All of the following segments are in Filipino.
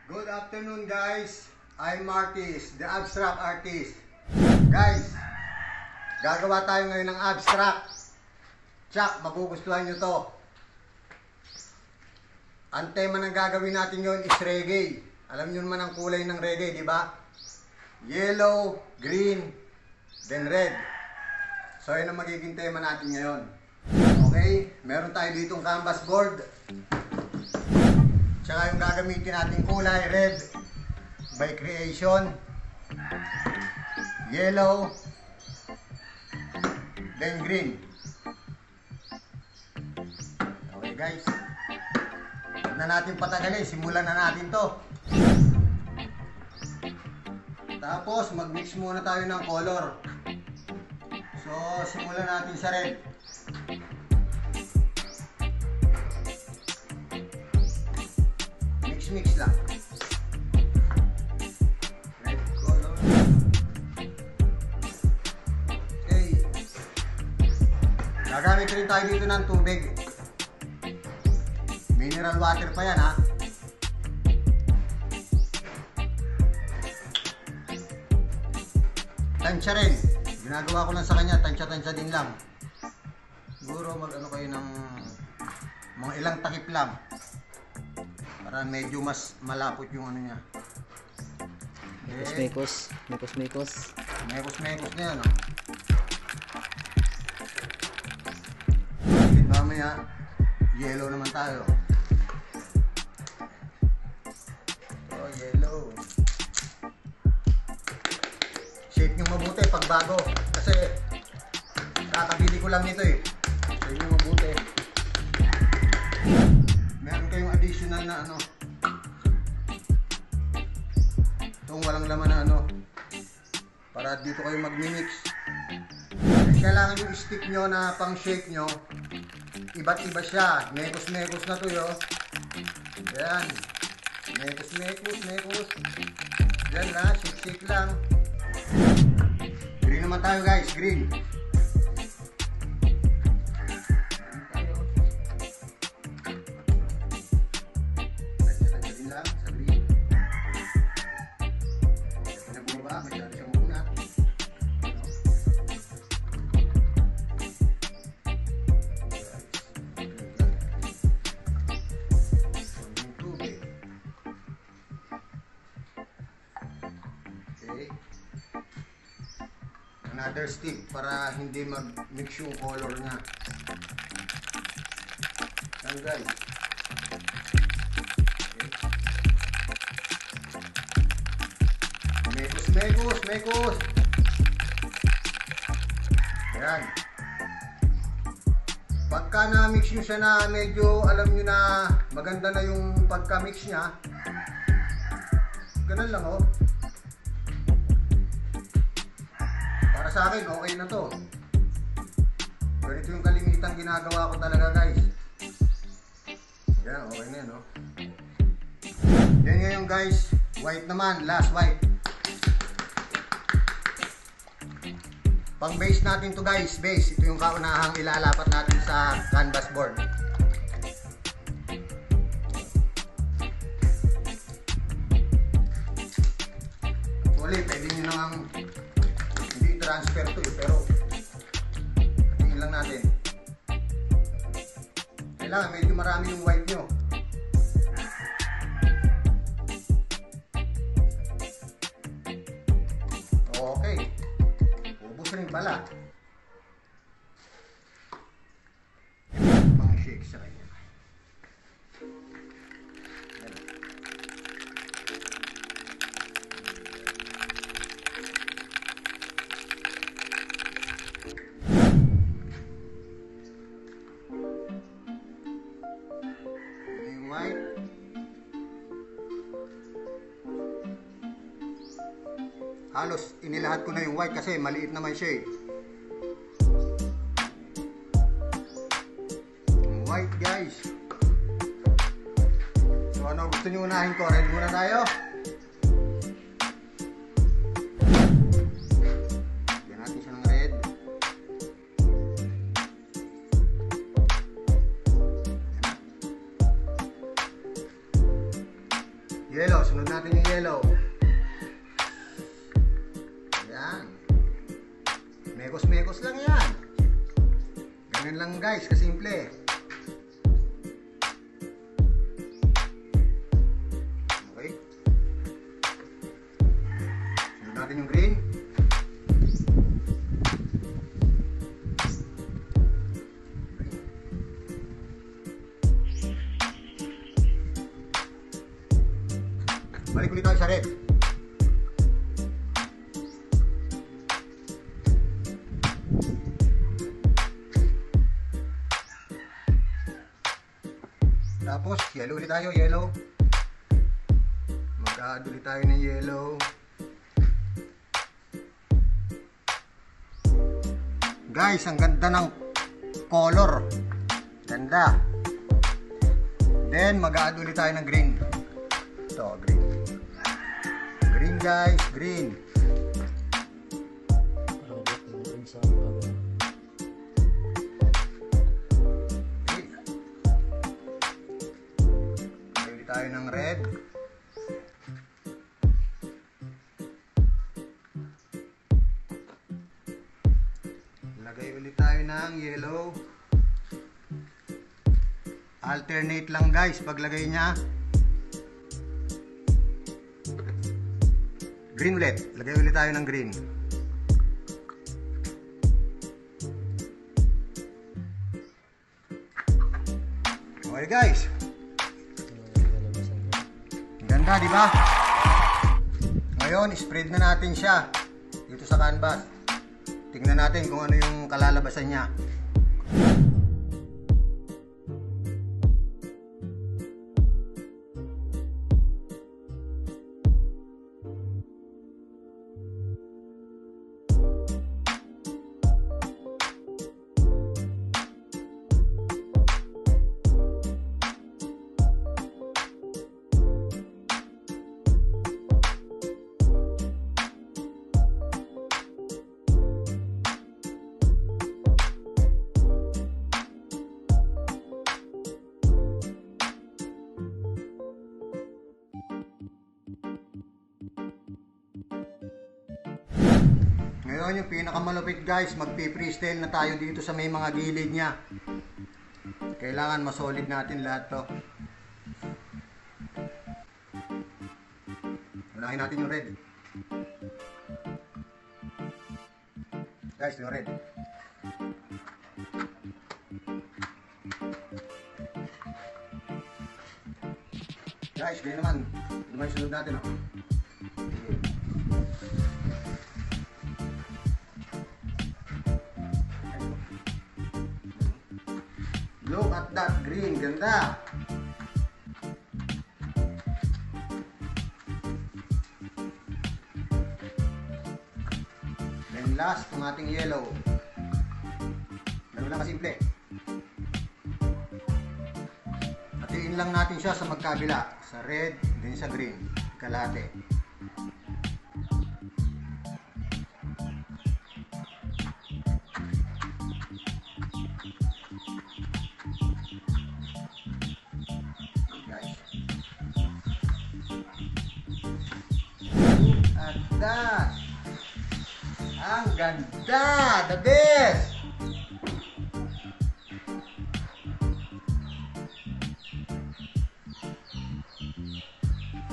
Good afternoon guys, I'm Martis, the abstract artist. Guys, gagawa tayo ngayon ng abstract. Tsak, magugustuhan nyo to. Ang tema ng gagawin natin yon is reggae. Alam nyo naman ang kulay ng reggae, di ba? Yellow, green, then red. So yun ang magiging tema natin ngayon. Okay, meron tayo ditong canvas board. Tsaka yung gagamitin natin kulay, red by creation, yellow, then green. Okay guys, huwag na natin patagalin, simulan na natin to. Tapos mag-mix muna tayo ng color. So simulan natin sa red. Mix lang. Red color. Okay. Gagamit rin tayo dito ng tubig. Mineral water pa yan ha. Tansya rin. Ginagawa ko lang sa kanya, tansya-tansya din lang. Siguro mag-ano kayo ng mga ilang takip lang. Para medyo mas malapot yung ano niya. Mekos. Mekos na yan, no? Mamaya, yellow naman tayo. Oh, yellow. Shake nyo mabuti pag bago. Kasi, kakabili ko lang nito eh. Shake nyo mabuti. Meron kayong additional na ano. Itong walang laman na ano. Para dito kayo mag-mix. Kailangan yung stick nyo na pang shake nyo. Iba't iba siya. Mekos na to yo. Yan. Mekos. Yan na. Shake lang. Green naman tayo guys. Green. Another stick para hindi mag-mix yung color niya. Yan guys. Okay. Mekos. Yan. Pagka na-mix nyo siya na medyo alam nyo na maganda na yung pagka-mix niya, ganun lang oh. Sa akin, okay na to. Ganito yung kalimitan ginagawa ko talaga guys. Yan, okay na yan, no? Yan ngayon guys, white naman, last white. Pang base natin to guys, base. Ito yung kaunahang ilalapat natin sa canvas board. Actually, pwede nyo nang transfer to eh, pero tingin lang natin. Kailangan medyo marami yung white nyo. Okay. Ubus rin pala. Pang shake sa kanya. White. Halos inilahat ko na yung white kasi maliit naman siya eh. White guys. So ano gusto nyo unahin ko? Red muna tayo. Yan natin siya ng red. Yellow, sunod natin yung yellow. Ayan. Mekos-mekos lang yan. Ganun lang guys, kasimple. Okay. Sunod natin yung green. Balik ulit tayo sa red. Tapos, yellow ulit tayo, yellow. Mag-add ulit tayo ng yellow. Guys, ang ganda ng color. Ganda. Then, mag-add ulit tayo ng green. Ito, green. Green guys, green. Okay. Lagay tayo ng red. Lagay ulit tayo ng yellow. Alternate lang guys paglagay niya. Green ulit. Lagay ulit tayo ng green. Okay guys. Ganda, di ba? Ngayon, spread na natin siya dito sa canvas. Tingnan natin kung ano yung kalalabasan niya. Ngayon yung pinakamalupit guys, magpi-freestyle na tayo dito sa may mga gilid niya. Kailangan masolid natin lahat to. Unahin natin yung red. Guys, yung red. Guys, ganyan naman. Naman sunod natin oh. Look at that green, ganda. Then last, ang ating yellow. Ganun lang kasimple. Hatiin lang natin siya sa magkabila. Sa red, then sa green. Kalahati. Ganda! Ang ganda! The best!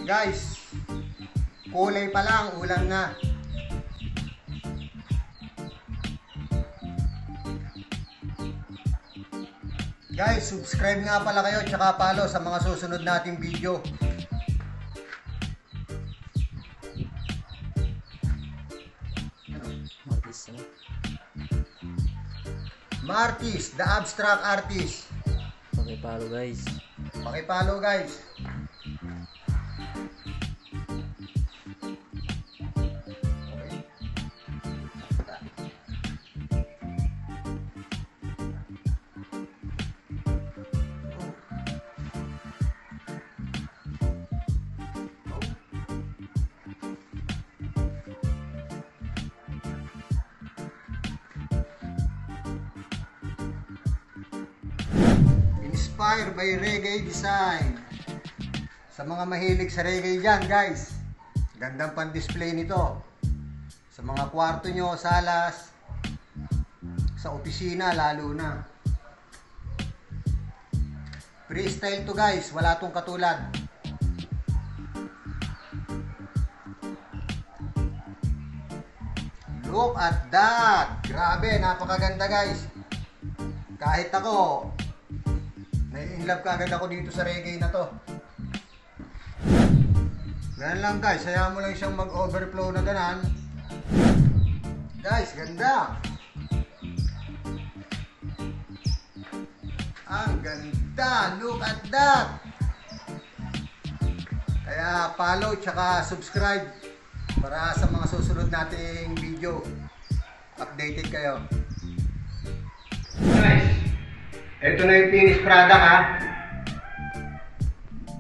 Guys, kulay pa lang, ulam na. Guys, subscribe nga pala kayo tsaka follow sa mga susunod nating video. Martis, the abstract artist. Pakipalo guys. Pakipalo guys. Inspired by reggae design. Sa mga mahilig sa reggae dyan, guys, gandang pan-display nito. Sa mga kwarto nyo, salas, sa opisina lalo na. Freestyle to guys, wala tong katulad. Look at that! Grabe, napakaganda guys. Kahit ako, nai-inlove ka agad ako dito sa reggae na to. Ganun lang guys, hayaan mo lang siyang mag-overflow na ganan. Guys, ganda! Ang ganda! Look at that! Kaya follow tsaka subscribe para sa mga susunod nating video. Updated kayo. Guys, ito na yung finished product ha.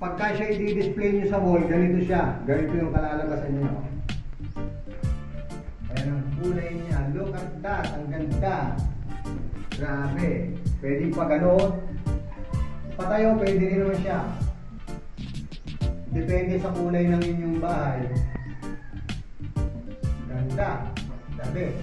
Pagka siya i-display nyo sa wall, ganito siya. Ganito yung kalalabasan niya. Ayan ang kulay niya. Look at that. Ang ganda. Grabe. Pwede pa ganoon. Patayo, pwede rin naman siya. Depende sa kulay ng inyong bahay. Ganda. Grabe.